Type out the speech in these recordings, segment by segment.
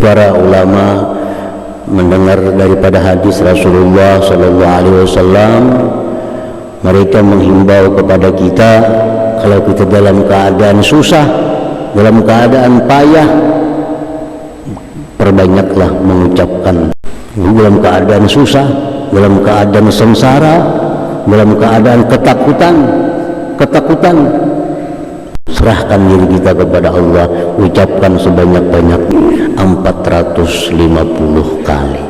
para ulama mendengar daripada hadis Rasulullah sallallahu alaihi wasallam, mereka menghimbau kepada kita kalau kita dalam keadaan susah, dalam keadaan payah, perbanyaklah mengucapkan dalam keadaan susah, dalam keadaan sengsara, dalam keadaan ketakutan, serahkan diri kita kepada Allah, ucapkan sebanyak-banyak 450 kali.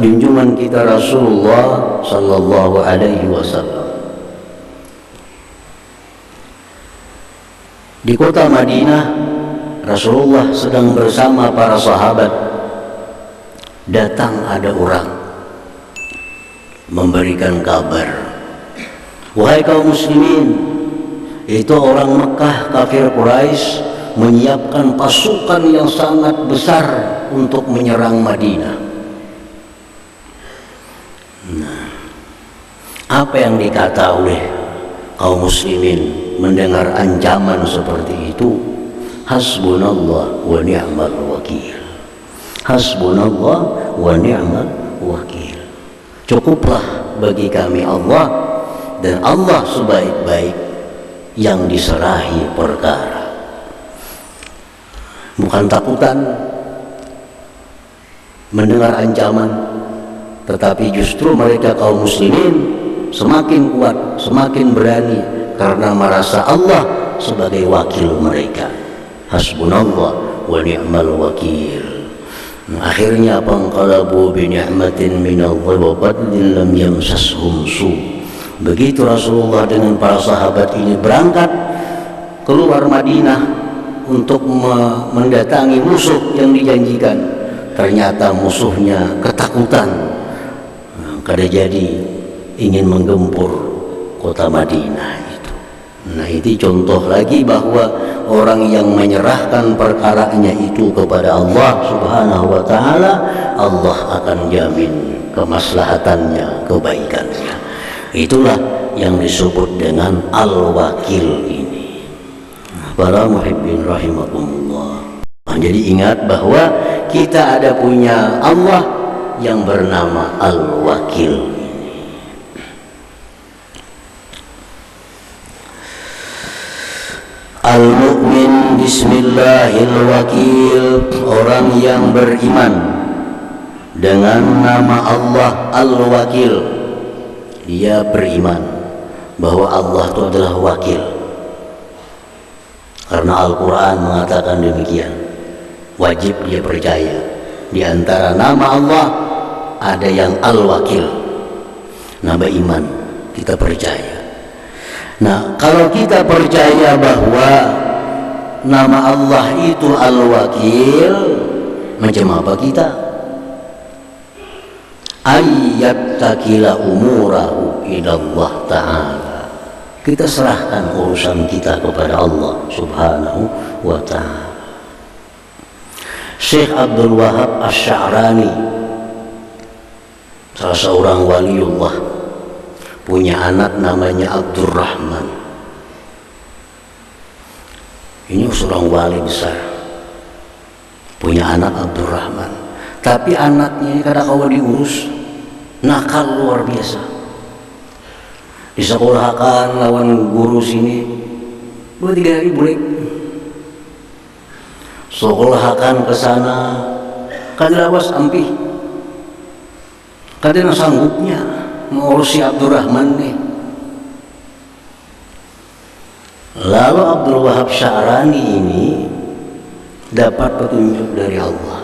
Junjungan kita Rasulullah sallallahu alaihi wasallam di kota Madinah. Rasulullah sedang bersama para sahabat. Datang ada orang memberikan kabar, wahai kaum muslimin, itu orang Mekah kafir Quraisy menyiapkan pasukan yang sangat besar untuk menyerang Madinah. Apa yang dikata oleh kaum muslimin mendengar ancaman seperti itu? Hasbunallah wa ni'mal wakil. Hasbunallah wa ni'mal wakil. Cukuplah bagi kami Allah, dan Allah sebaik-baik yang diserahi perkara. Bukan takutan mendengar ancaman, tetapi justru mereka kaum muslimin semakin kuat, semakin berani karena merasa Allah sebagai wakil mereka. Hasbunallah wa ni'mal wakil. Akhirnya panqalabu bi ni'matin minallahi wa fadlin lam yamsashum su. Begitu Rasulullah dengan para sahabat ini berangkat keluar Madinah untuk mendatangi musuh yang dijanjikan. Ternyata musuhnya ketakutan, kada jadi ingin menggempur kota Madinah itu. Nah, itu contoh lagi bahwa orang yang menyerahkan perkaranya itu kepada Allah Subhanahu wa taala, Allah akan jamin kemaslahatannya, kebaikannya. Itulah yang disebut dengan al-wakil ini. Para muhibbin rahimakumullah. Jadi ingat bahwa kita ada punya Allah yang bernama al-wakil. Al-mu'min bismillahirrahmanirrahim, orang yang beriman dengan nama Allah Al-Wakil. Dia beriman bahwa Allah itu adalah wakil, karena Al-Quran mengatakan demikian. Wajib dia percaya di antara nama Allah ada yang Al-Wakil. Nama iman kita percaya. Nah, kalau kita percaya bahwa nama Allah itu Al-Wakil, macam apa kita? Ayat takila umurahu ilallah ta'ala. Kita serahkan urusan kita kepada Allah Subhanahu wa ta'ala. Syekh Abdul Wahab Asy-Sya'rani, salah seorang waliullah, punya anak namanya Abdurrahman. Ini seorang wali besar, punya anak Abdurrahman. Tapi anaknya ini kada kawa diurus, nakal luar biasa. Disekolahkan lawan guru sini 2-3 hari break. Sekolahkan ke sana, kada lawas ampih, kada sanggupnya mengurusi Abdurrahman nih. Lalu Abdul Wahab Sya'rani ini dapat petunjuk dari Allah.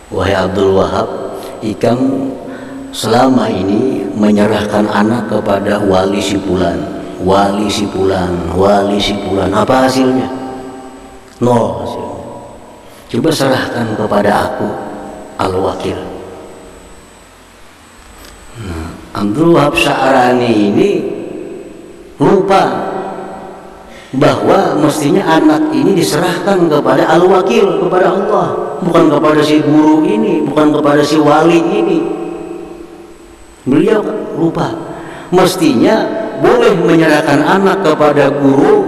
Wahai Abdul Wahab, ikam selama ini menyerahkan anak kepada wali si fulan, wali si fulan, wali si fulan. Apa hasilnya? Nol hasilnya. Coba serahkan kepada aku, Al-Wakil. Abdul Wahab Sya'rani ini lupa bahwa mestinya anak ini diserahkan kepada Al-Wakil, kepada Allah. bukan kepada si guru ini, bukan kepada si wali ini. Beliau lupa. Mestinya boleh menyerahkan anak kepada guru,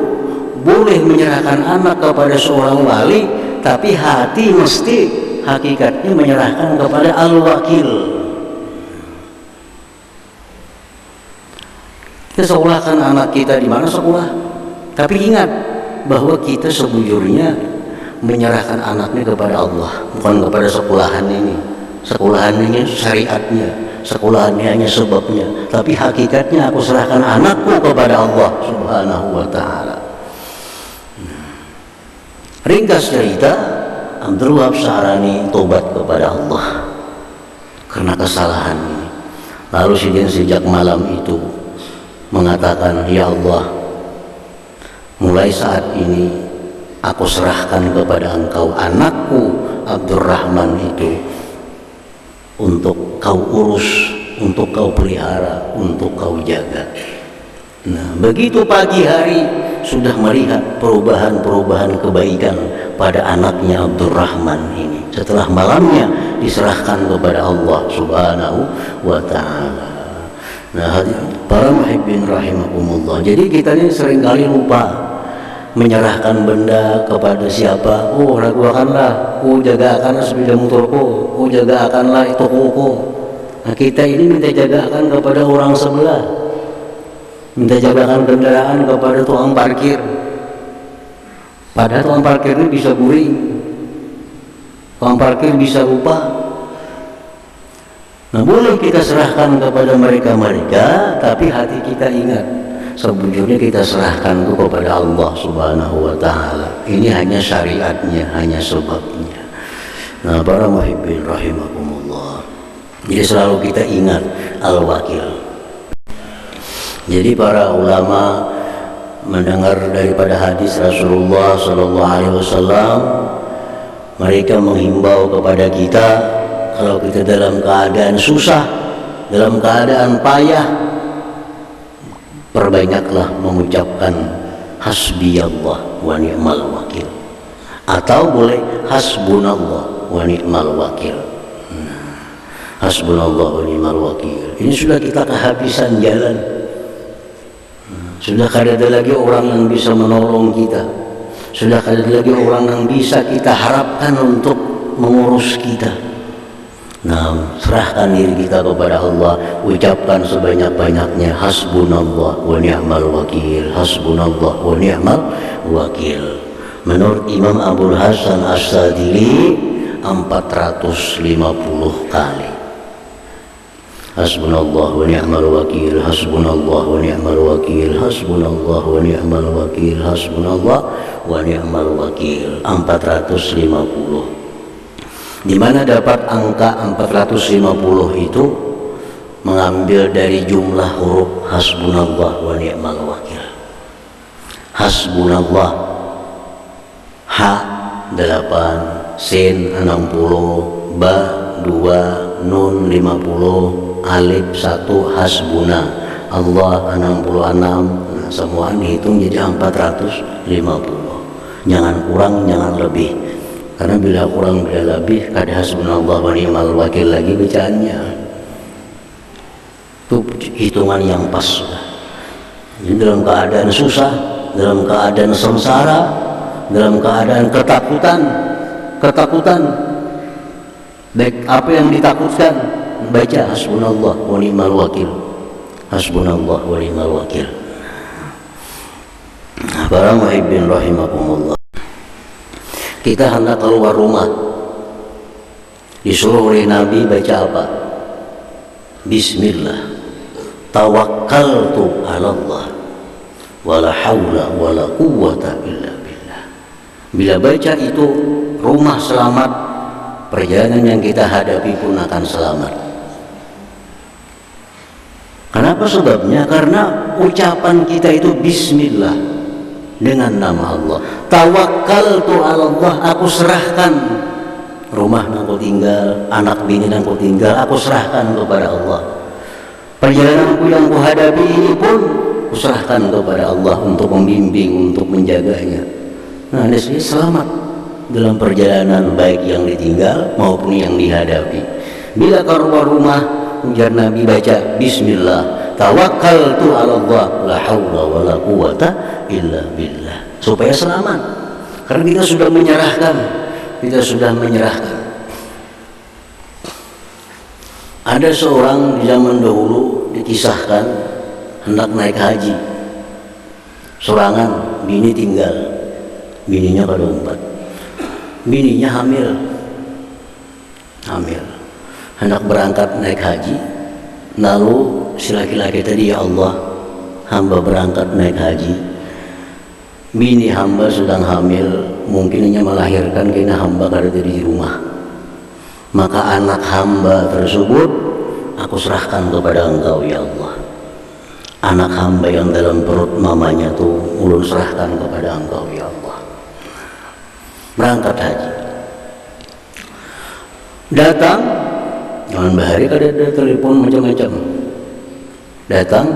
boleh menyerahkan anak kepada seorang wali, tapi hati mesti hakikatnya menyerahkan kepada al-wakil. Kita sekolahkan anak kita di mana sekolah, tapi ingat bahwa kita sebujurnya menyerahkan anaknya kepada Allah, bukan kepada sekolahan ini. Sekolahan ini syariatnya, sekolahan ini hanya sebabnya, tapi hakikatnya aku serahkan anakku kepada Allah Subhanahu wa ta'ala. Ringkas cerita, Abdul Wahab Sya'rani tobat kepada Allah karena kesalahan ini. Lalu sejak malam itu mengatakan, ya Allah, mulai saat ini aku serahkan kepada Engkau anakku Abdurrahman itu, untuk kau urus, untuk kau pelihara, untuk kau jaga. Nah, begitu pagi hari sudah melihat perubahan-perubahan kebaikan pada anaknya Abdurrahman ini. Setelah malamnya diserahkan kepada Allah Subhanahu wa ta'ala. Nah, para muhibbin rahimakumullah. Jadi kita ini seringkali lupa menyerahkan benda kepada siapa. Oh, raguakanlah, oh jaga akan sepeda motorku, oh jaga akanlah itu koko. Nah, kita ini minta jagakan kepada orang sebelah, minta jagakan kendaraan kepada tukang parkir, padahal tukang parkir ini bisa guring, tukang parkir bisa lupa. Nah, boleh kita serahkan kepada mereka-mereka, tapi hati kita ingat, sebujurnya kita serahkan itu kepada Allah Subhanahu wa ta'ala. Ini hanya syariatnya, hanya sebabnya. Nah, para muhibbin rahimakumullah, jadi selalu kita ingat al-wakil. Jadi para ulama mendengar daripada hadis Rasulullah SAW, mereka menghimbau kepada kita, kalau kita dalam keadaan susah, dalam keadaan payah, perbanyaklah mengucapkan hasbiyallah wa ni'mal wakil, atau boleh hasbunallah wa ni'mal wakil. Hasbunallah wa ni'mal wakil. Ini sudah kita kehabisan jalan, sudah tidak ada lagi orang yang bisa menolong kita, sudah tidak ada lagi orang yang bisa kita harapkan untuk mengurus kita. Nah, serahkan diri kita kepada Allah, ucapkan sebanyak-banyaknya hasbunallah wa ni'mal wakil, hasbunallah wa ni'mal wakil. Menurut Imam Abul Hasan As-Sadili 450 kali. Hasbunallah wa ni'mal wakil, hasbunallah wa ni'mal wakil, hasbunallah wa ni'mal wakil, hasbunallah wa ni'mal wakil 450. Di mana dapat angka 450 itu mengambil dari jumlah huruf hasbunallah wa ni'mal wakil. Hasbunallah, ha 8, sin 60, ba 2, nun 50, alif 1, hasbuna, Allah 66. Nah, semua dihitung jadi 450. Jangan kurang, jangan lebih. Karena bila kurang bila lebih, kada hasbunallah wa ni'mal wakil lagi bacaannya. Itu hitungan yang pas. Jadi dalam keadaan susah, dalam keadaan sengsara, dalam keadaan ketakutan, baik apa yang ditakutkan, baca hasbunallah wa ni'mal wakil, hasbunallah wa ni'mal wakil. Para muhibbin rahimakumullah, kita hendak keluar rumah, disuruh oleh Nabi baca apa? Bismillah, tawakkaltu ala Allah, wala hawla wala quwwata illa billah. Bila baca itu, rumah selamat, perjalanan yang kita hadapi pun akan selamat. Kenapa sebabnya? Karena ucapan kita itu bismillah, dengan nama Allah. Tawakkaltu ala Allah, aku serahkan rumah yang kau tinggal, anak bini yang kau tinggal, aku serahkan kepada Allah. Perjalananku yang ku hadapi ini pun ku serahkan kepada Allah untuk membimbing, untuk menjaganya. Nah, ini selamat. dalam perjalanan baik yang ditinggal maupun yang dihadapi. Bila keluar rumah, ujar Nabi baca Bismillah, tawakkaltu 'ala Allah, la haula wala quwata illa billah, supaya selamat. Karena kita sudah menyerahkan. Ada seorang di zaman dahulu dikisahkan hendak naik haji, sorangan, bini tinggal, bininya kada umpat, bininya hamil, hendak berangkat naik haji. Lalu si laki-laki tadi, ya Allah, hamba berangkat naik haji, bini hamba sedang hamil, mungkin hanya melahirkan karena hamba kada di rumah, maka anak hamba tersebut aku serahkan kepada Engkau ya Allah. Anak hamba yang dalam perut mamanya tuh ulun serahkan kepada Engkau ya Allah. Berangkat haji, datang, jangan bahari kada ada telepon macam-macam. Datang,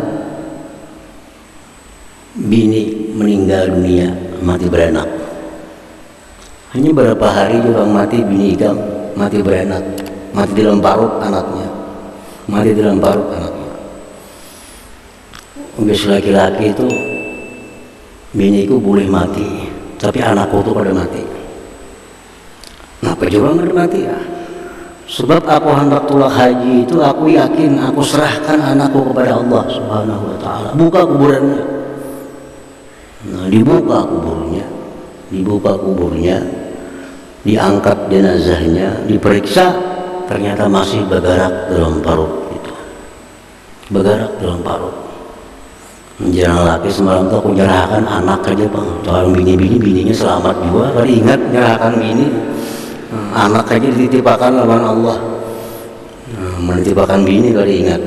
bini meninggal dunia, mati beranak. Hanya berapa hari juga mati bini ikam, mati beranak, mati dalam parut anaknya, Ugas laki-laki itu, biniku boleh mati, tapi anakku tuh pada mati. Kenapa juga nggak mati ya? Sebab aku hendak tulah haji itu, aku yakin aku serahkan anakku kepada Allah Subhanahu wa Ta'ala. Buka kuburannya. Nah, dibuka kuburnya, diangkat jenazahnya, diperiksa, ternyata masih bergerak dalam parut itu. Menjelang laki semalam tuh aku nyerahkan anak aja bang, soal bininya selamat juga, kali ingat nyerahkan bini. Anak aja dititipakan lawan Allah, menitipkan bini kali ingat.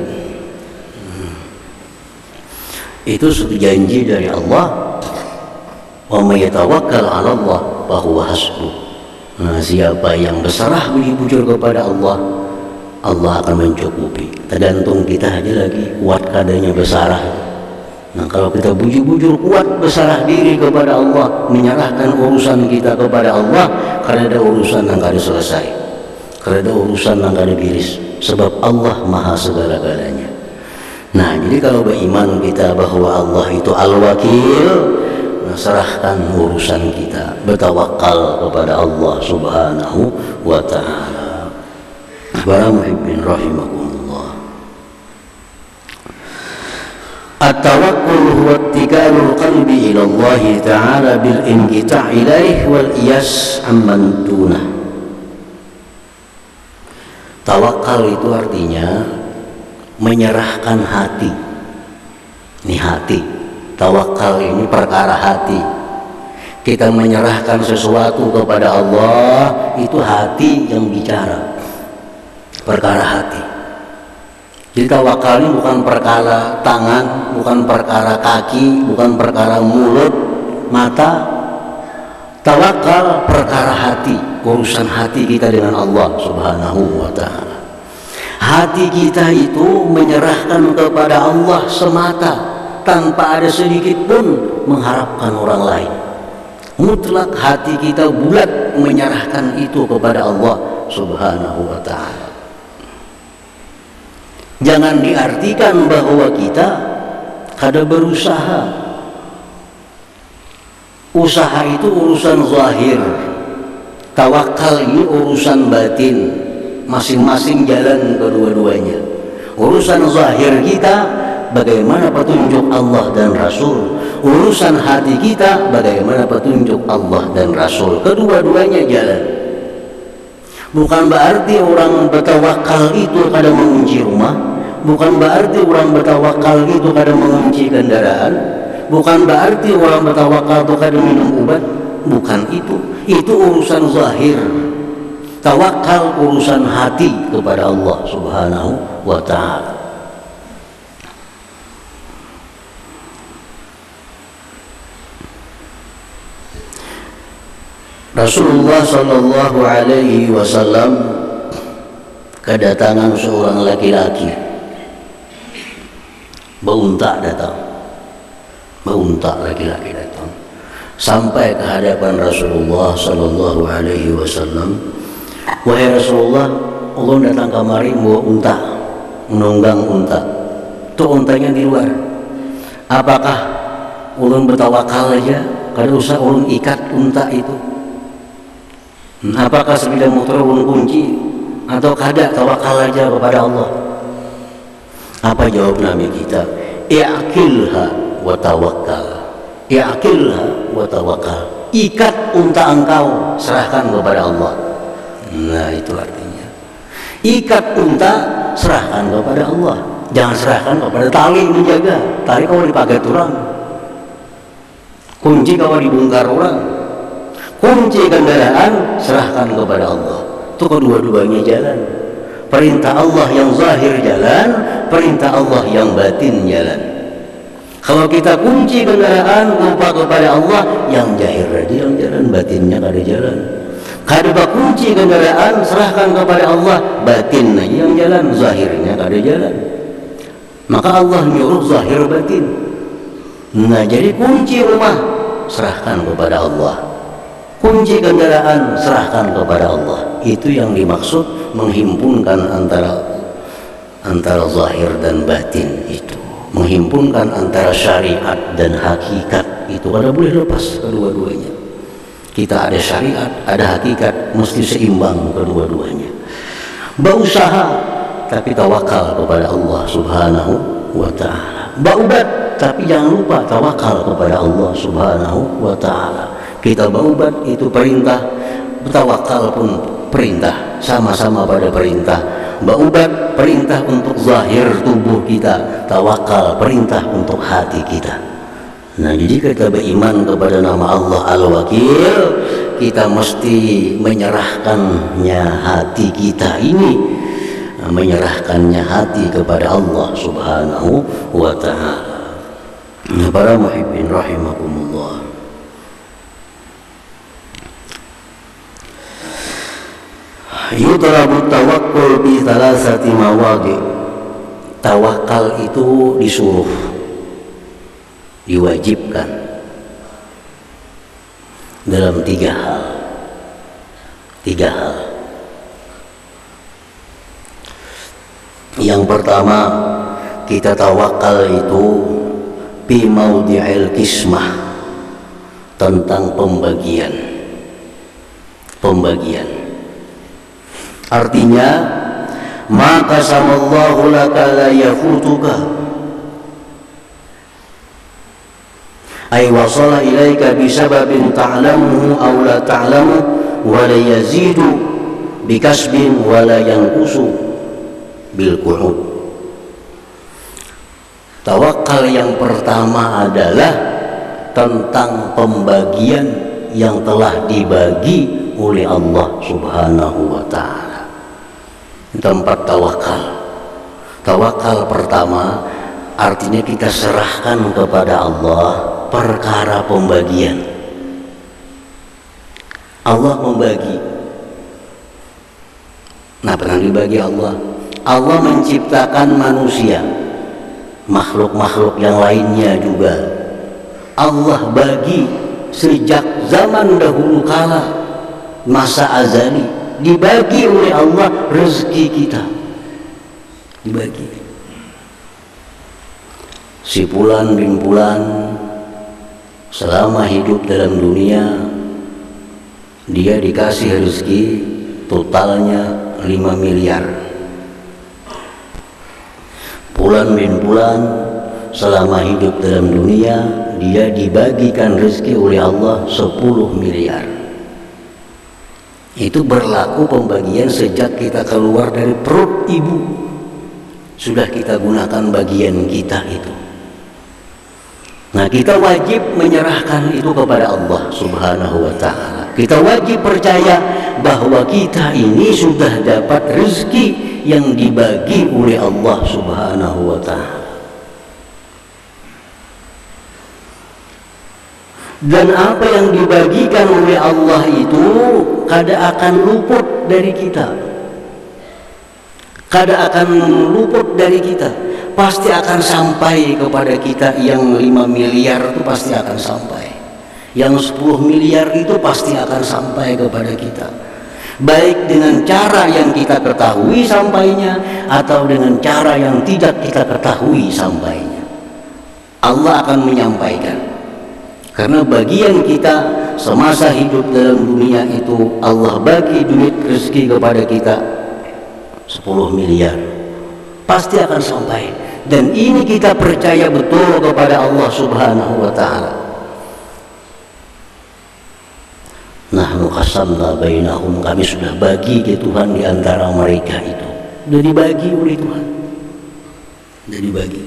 Itu suatu janji dari Allah, wa may yatawakkal 'ala Allah fa huwa hasbuh. Nah, siapa yang berserah bujur kepada Allah, Allah akan mencukupi. Tergantung kita aja lagi kuat kadanya berserah. Nah, kalau kita bujur-bujur kuat berserah diri kepada Allah, menyerahkan urusan kita kepada Allah, karena ada urusan yang kada selesai, karena ada urusan yang kada beres, sebab Allah maha segala-galanya. Nah, jadi kalau beriman kita bahwa Allah itu Al-Wakil, nah, serahkan urusan kita, bertawakal kepada Allah Subhanahu wa Ta'ala. Para muhibbin rahimakumullah. At-tawakkul huwa ittikalul qalbi ila Allah Ta'ala bil inqita' ilaih wal iyas amman dunah. Tawakal itu artinya menyerahkan hati. Ini hati. Tawakal ini perkara hati. Kita menyerahkan sesuatu kepada Allah, itu hati yang bicara. Perkara hati. Jadi tawakal ini bukan perkara tangan, bukan perkara kaki, bukan perkara mulut, mata. Tawakal perkara hati, urusan hati kita dengan Allah Subhanahu wa Ta'ala. Hati kita itu menyerahkan kepada Allah semata, tanpa ada sedikit pun mengharapkan orang lain. Mutlak hati kita bulat menyerahkan itu kepada Allah Subhanahu wa Ta'ala. Jangan diartikan bahwa kita kada berusaha. Usaha itu urusan zahir, tawakal ini urusan batin. Masing-masing jalan kedua-duanya. Urusan zahir kita, bagaimana petunjuk Allah dan Rasul. Urusan hati kita, bagaimana petunjuk Allah dan Rasul. Kedua-duanya jalan. Bukan berarti orang bertawakal itu kadang mengunci rumah, bukan berarti orang bertawakal itu kadang mengunci kendaraan, bukan berarti orang bertawakal itu kadang minum obat, bukan itu. Itu urusan zahir. Tawakal urusan hati kepada Allah Subhanahu wa Ta'ala. Rasulullah Sallallahu Alaihi Wasallam kedatangan seorang laki-laki, beunta datang, beunta laki-laki datang. sampai ke hadapan Rasulullah Sallallahu Alaihi Wasallam. Wahai Rasulullah, Allah datang kamari bawa unta, menunggang unta. Tuh untanya di luar. Apakah ulun bertawakal aja? Kada usah ulun ikat unta itu. Apakah sebelum motor ulun kunci atau kada tawakal aja kepada Allah? Apa jawab Nabi kita? I'qilha wa tawakkal. I'qilha wa tawakkal. Ikat unta engkau, serahkan kepada Allah. Nah, itu artinya. Ikat unta, serahkan kepada Allah. Jangan serahkan kepada tali menjaga. Tali kau dipakai orang. Kunci kau dibongkar orang. Kunci kendaraan serahkan kepada Allah. Itu kedua-duanya jalan. Perintah Allah yang zahir jalan, perintah Allah yang batin jalan. Kalau kita kunci kendaraan lupa kepada Allah, yang zahir aja yang jalan, batinnya kada jalan. Kada kunci kendaraan serahkan kepada Allah, batin aja yang jalan, zahirnya kada jalan. Maka Allah nyuruh zahir batin. Nah, jadi kunci rumah serahkan kepada Allah. Kunci kendaraan serahkan kepada Allah. Itu yang dimaksud menghimpunkan antara zahir dan batin itu. Menghimpunkan antara syariat dan hakikat itu kada boleh lepas kedua-duanya. Kita ada syariat, ada hakikat, mesti seimbang kedua-duanya. Berusaha tapi tawakal kepada Allah Subhanahu wa ta'ala. Berobat tapi jangan lupa tawakal kepada Allah Subhanahu wa ta'ala. Kita berobat itu perintah, bertawakal pun perintah, sama-sama pada perintah. Berobat perintah untuk zahir tubuh kita, tawakal perintah untuk hati kita. Nah, jadi kita beriman kepada nama Allah Al-Wakil, kita mesti menyerahkannya hati kita ini, menyerahkannya hati kepada Allah Subhanahu wa ta'ala. Para muhibbin rahimakumullah. Yudrabu tawakkul bi thalathati mawadi. Tawakal itu disuruh, diwajibkan dalam tiga hal. Yang pertama, kita tawakal itu bi maudhi'il qismah, tentang pembagian. Artinya, maka samallahu laka la yafutuka, ay wasala ilaika bisababin ta'lamuhu aw la ta'lamu wa la yazidu bikasbin wa la yanqusu bil qu'ud. Tawakal yang pertama adalah tentang pembagian yang telah dibagi oleh Allah Subhanahu wa ta'ala. Tempat tawakal pertama artinya kita serahkan kepada Allah perkara pembagian. Allah membagi. Nah, pernah dibagi Allah. Allah menciptakan manusia, makhluk-makhluk yang lainnya juga. Allah bagi sejak zaman dahulu kala, masa azali. Dibagi oleh Allah rezeki kita, dibagi. Si fulan bin fulan selama hidup dalam dunia dia dikasih rezeki totalnya 5 miliar. Fulan bin fulan selama hidup dalam dunia dia dibagikan rezeki oleh Allah 10 miliar. Itu berlaku pembagian sejak kita keluar dari perut ibu. Sudah kita gunakan bagian kita itu. Nah, kita wajib menyerahkan itu kepada Allah Subhanahu wa ta'ala. Kita wajib percaya bahwa kita ini sudah dapat rezeki yang dibagi oleh Allah Subhanahu wa ta'ala. Dan apa yang dibagikan oleh Allah itu kada akan luput dari kita. Pasti akan sampai kepada kita. Yang 5 miliar itu pasti akan sampai. Yang 10 miliar itu pasti akan sampai kepada kita, baik dengan cara yang kita ketahui sampainya atau dengan cara yang tidak kita ketahui sampainya. Allah akan menyampaikan, karena bagian kita semasa hidup dalam dunia itu Allah bagi duit rezeki kepada kita 10 miliar, pasti akan sampai. Dan ini kita percaya betul kepada Allah Subhanahu wa ta'ala. Nahnu qasamna bainahum, kami sudah bagi ke Tuhan di antara mereka itu. Sudah dibagi oleh Tuhan. Sudah dibagi.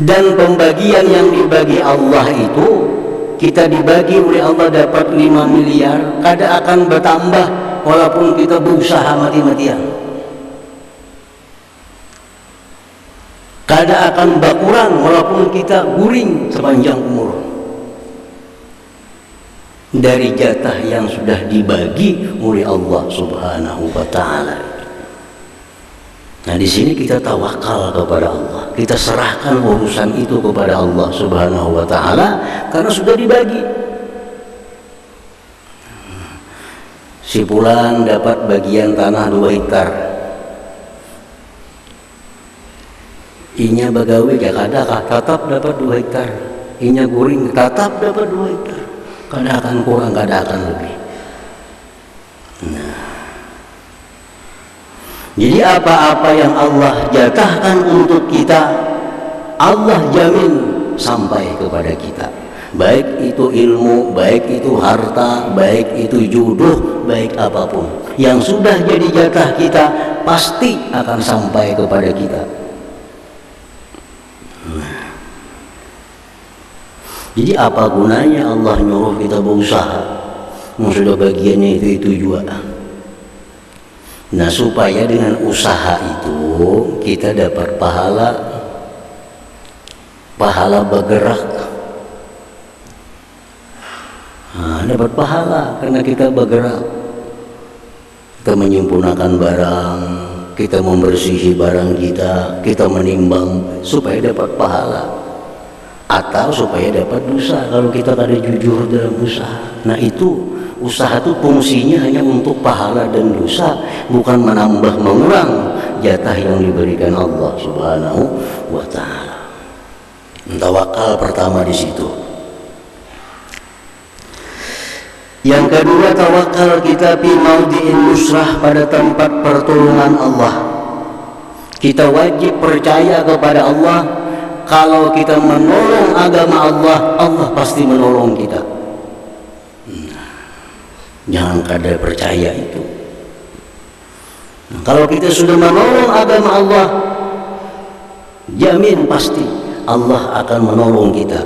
Dan pembagian yang dibagi Allah itu, kita dibagi oleh Allah dapat 5 miliar, kadang akan bertambah walaupun kita berusaha mati-matian. Kadang akan berkurang walaupun kita guring sepanjang umur dari jatah yang sudah dibagi oleh Allah Subhanahu wa ta'ala. Nah, di sini kita tawakal kepada Allah, kita serahkan urusan itu kepada Allah Subhanahu wa ta'ala karena sudah dibagi. Si fulan dapat bagian tanah 2 hektar, inya bagawe ya kadang tetap dapat 2 hektar, inya guring tetap dapat 2 hektar, kadang akan kurang, kadang akan lebih. Nah, jadi apa-apa yang Allah jatahkan untuk kita, Allah jamin sampai kepada kita. Baik itu ilmu, baik itu harta, baik itu jodoh, baik apapun yang sudah jadi jatah kita pasti akan sampai kepada kita. Jadi apa gunanya Allah nyuruh kita berusaha, sudah bagiannya itu juga. Nah, supaya dengan usaha itu kita dapat pahala bergerak. Nah, dapat pahala karena kita bergerak, kita menyempurnakan barang, kita membersihi barang kita menimbang supaya dapat pahala. Atau supaya dapat dosa kalau kita ada jujur dalam usaha. Nah, itu usaha itu fungsinya hanya untuk pahala dan dosa, bukan menambah mengurang jatah yang diberikan Allah Subhanahu wa ta'ala. Tawakal pertama di situ. Yang kedua, tawakal kita fi maudhi'in nusrah, pada tempat pertolongan Allah. Kita wajib percaya kepada Allah. Kalau kita menolong agama Allah, Allah pasti menolong kita. Jangan kada percaya itu. Kalau kita sudah menolong agama Allah, jamin pasti Allah akan menolong kita.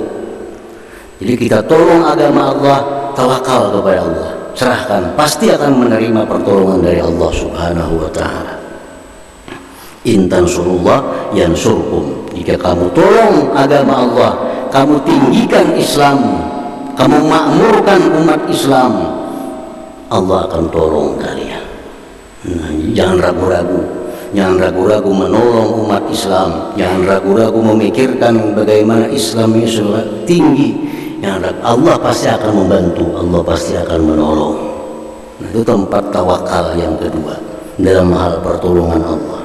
Jadi kita tolong agama Allah, tawakal kepada Allah, serahkan, pasti akan menerima pertolongan dari Allah Subhanahu wa ta'ala. In tansurullah yansurkum, jika kamu tolong agama Allah, kamu tinggikan Islam, kamu makmurkan umat Islam, Allah akan tolong kalian. Nah, jangan ragu-ragu menolong umat Islam, jangan ragu-ragu memikirkan bagaimana Islam ini sudah tinggi. Allah pasti akan membantu, Allah pasti akan menolong. Nah, itu tempat tawakal yang kedua dalam hal pertolongan Allah.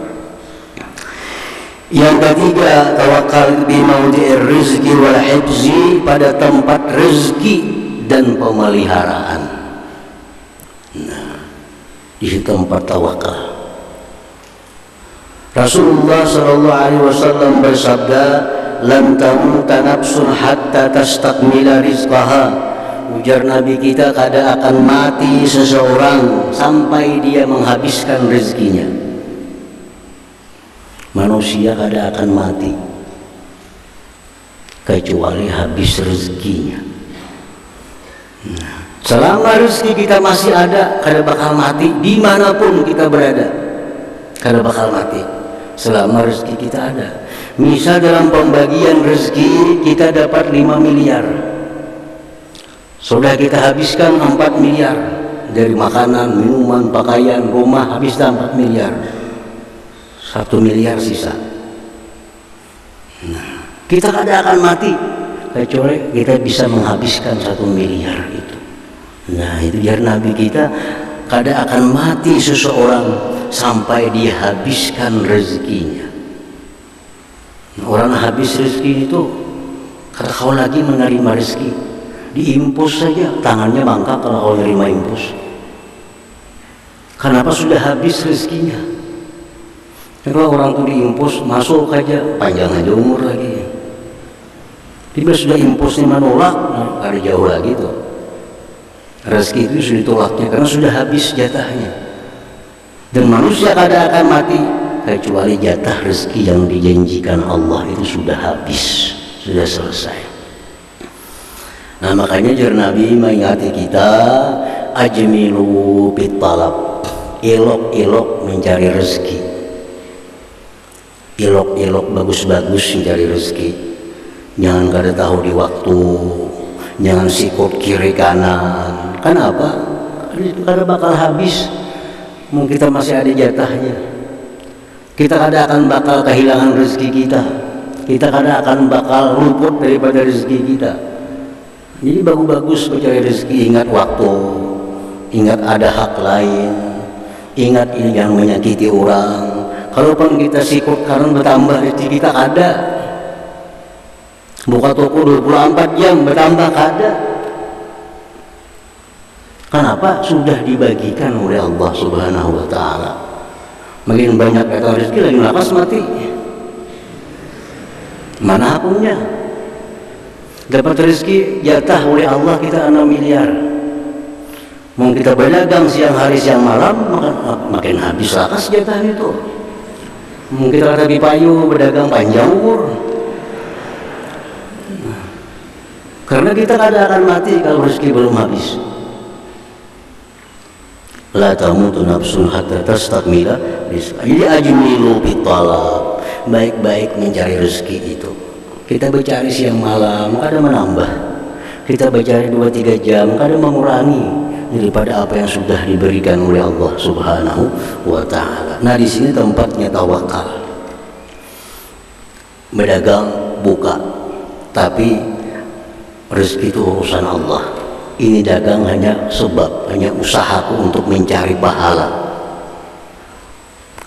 Yang ketiga, tawakal bi maudhi'ir rizqi wal hifzi, pada tempat rezeki dan pemeliharaan. Nah, di tempat tawakal. Rasulullah sallallahu alaihi wasallam bersabda, "Lan tamuta nafsun hatta tastakmila rizqaha." Ujar Nabi kita, kada akan mati seseorang sampai dia menghabiskan rezekinya. Manusia kada akan mati kecuali habis rezekinya. Nah, selama rezeki kita masih ada, kada bakal mati. Dimanapun kita berada, kada bakal mati selama rezeki kita ada. Misal dalam pembagian rezeki kita dapat 5 miliar, sudah kita habiskan 4 miliar dari makanan, minuman, pakaian, rumah, habis 4 miliar, 1 miliar sisa. Nah, kita kada akan mati kecuali kita bisa menghabiskan 1 miliar itu. Nah itu biar Nabi kita, kada akan mati seseorang sampai dia habiskan rezekinya. Orang habis rezeki itu kada kau lagi menerima rezeki, diimpus saja tangannya bangkak kalau kau menerima impus. Kenapa? Sudah habis rezekinya. Kalau orang itu diimpus masuk aja, panjang aja umur lagi. Tiba sudah impusnya menolak, nah, ada jauh lagi tuh. Rezeki itu sudah ditolaknya karena sudah habis jatahnya. Dan manusia kada akan mati kecuali jatah rezeki yang dijanjikan Allah itu sudah habis, sudah selesai. Nah makanya jar Nabi mengingati kita, ajmilu bitalab, elok-elok mencari rezeki, elok-elok bagus-bagus mencari rezeki. Jangan kada tahu di waktu, jangan sikut kiri kanan. Kenapa? Karena bakal habis. Mungkin kita masih ada jatahnya. Kita kada akan bakal kehilangan rezeki kita. Kita kada akan bakal luput daripada rezeki kita. Jadi bagus-bagus mencari rezeki. Ingat waktu, ingat ada hak lain, ingat ini yang menyakiti orang. Kalaupun kita sikut karena bertambah rezeki kita kada. Buka toko 24 jam bertambah kada. Kenapa? Sudah dibagikan oleh Allah Subhanahu wa ta'ala. Makin banyak datang rezeki lagi nafas mati. Mana punya? Dapat rezeki jatah oleh Allah kita 6 miliar. Mau kita berdagang siang hari siang malam makin habis lakas jatah itu. Mau kita kata payu berdagang panjang umur. Karena kita kada akan mati kalau rezeki belum habis. La tamutu nafsun hatta tastakmila rizqa. Jadi ajmilu bitalab, baik-baik mencari rezeki itu. Kita bercari siang malam kada menambah, kita bercari 2-3 jam kada mengurangi daripada apa yang sudah diberikan oleh Allah Subhanahu wa ta'ala. Nah di sini tempatnya tawakal. Berdagang buka, tapi rezeki itu urusan Allah. Ini dagang hanya sebab, hanya usahaku untuk mencari pahala.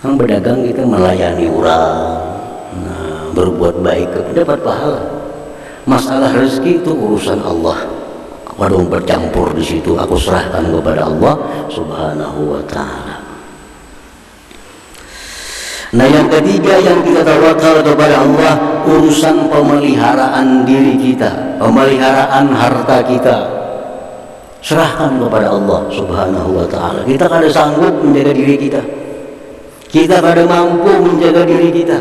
Kan berdagang kita melayani orang, nah, berbuat baik dapat pahala. Masalah rezeki itu urusan Allah. Waduh bercampur di situ, aku serahkan kepada Allah Subhanahu wa ta'ala. Nah yang ketiga yang kita tawakal kepada Allah, urusan pemeliharaan diri kita, pemeliharaan harta kita. Serahkan kepada Allah Subhanahu wa ta'ala. Kita kada sanggup menjaga diri kita, kita kada mampu menjaga diri kita.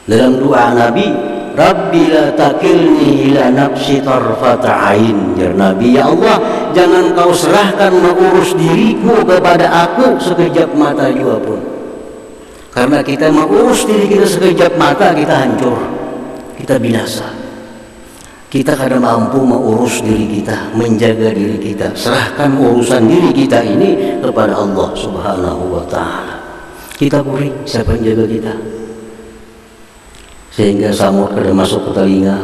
Dalam doa Nabi, Rabbi la takilni ila nafsi tarfata ain. Ya Nabi, ya Allah, jangan kau serahkan mengurus diriku kepada aku sekejap mata juga pun. Karena kita mengurus diri kita sekejap mata, kita hancur, kita binasa. Kita kada mampu mengurus diri kita, menjaga diri kita. Serahkan urusan diri kita ini kepada Allah Subhanahu wa ta'ala. Kita beri siapa yang jaga kita, sehingga samur kada masuk ke telinga,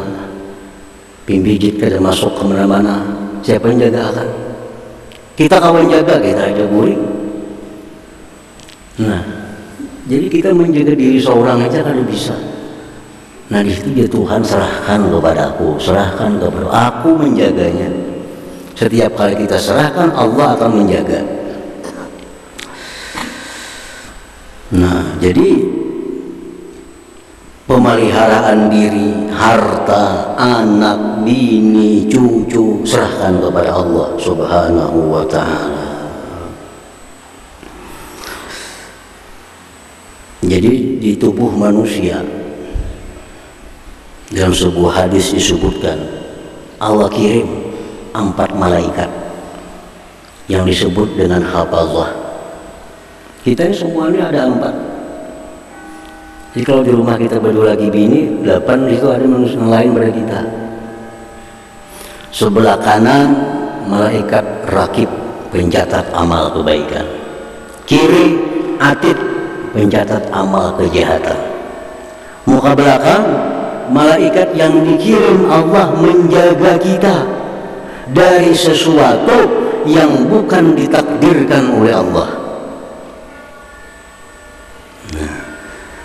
pimpijit kada masuk ke mana-mana. Siapa yang jaga akan? Kita kawan jaga, kita aja beri. Nah, jadi kita menjaga diri seorang aja kada bisa. Nah di situ dia Tuhan serahkan kepada aku, serahkan kepada aku menjaganya. Setiap kali kita serahkan, Allah akan menjaga. Nah jadi pemeliharaan diri, harta, anak, bini, cucu, serahkan kepada Allah Subhanahu wa ta'ala. Jadi di tubuh manusia, dalam sebuah hadis disebutkan Allah kirim 4 malaikat yang disebut dengan hafazah. Kita ini semuanya ada 4. Jadi kalau di rumah kita berdua lagi bini, 8 itu ada manusia yang lain pada kita. Sebelah kanan malaikat rakib pencatat amal kebaikan, kiri atid pencatat amal kejahatan. Muka belakang malaikat yang dikirim Allah menjaga kita dari sesuatu yang bukan ditakdirkan oleh Allah.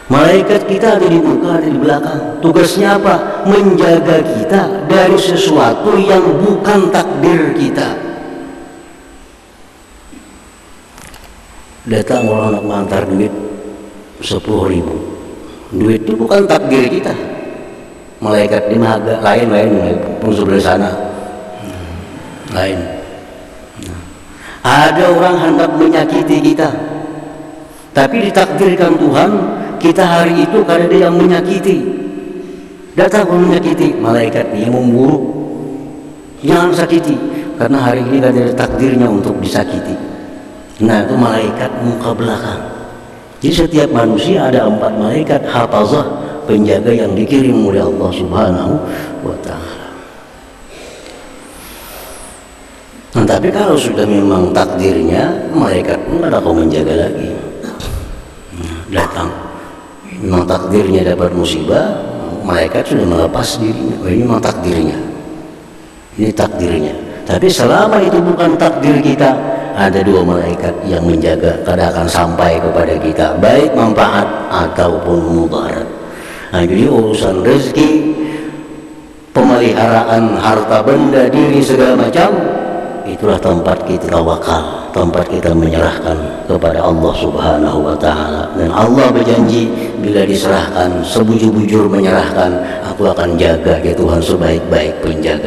Malaikat kita ada di muka, ada di belakang. Tugasnya apa? Menjaga kita dari sesuatu yang bukan takdir kita. Datang orang nak mengantar duit 10.000. Duit itu bukan takdir kita. Malaikat di maga lain pun sebelah sana. Lain. Ada orang hendak menyakiti kita, tapi ditakdirkan Tuhan kita hari itu karena dia yang menyakiti. Datang menyakiti, malaikat dia memburuk, jangan sakiti, karena hari ini kan ada takdirnya untuk disakiti. Nah, itu malaikat muka belakang. Jadi setiap manusia ada 4 malaikat hafazah, penjaga yang dikirim oleh Allah Subhanahu wa ta'ala. Nah, tapi kalau sudah memang takdirnya, malaikat pun ada kau menjaga lagi. Datang, memang takdirnya dapat musibah, malaikat sudah melepas dirinya. Oh, ini memang takdirnya, ini takdirnya. Tapi selama itu bukan takdir kita, ada 2 malaikat yang menjaga, kada akan sampai kepada kita, baik manfaat ataupun mudarat. Nah, jadi urusan rezeki, pemeliharaan harta benda, diri segala macam, itulah tempat kita tawakal, tempat kita menyerahkan kepada Allah Subhanahu wa ta'ala. Dan Allah berjanji bila diserahkan, sebujur-bujur menyerahkan, aku akan jaga ya Tuhan sebaik-baik penjaga.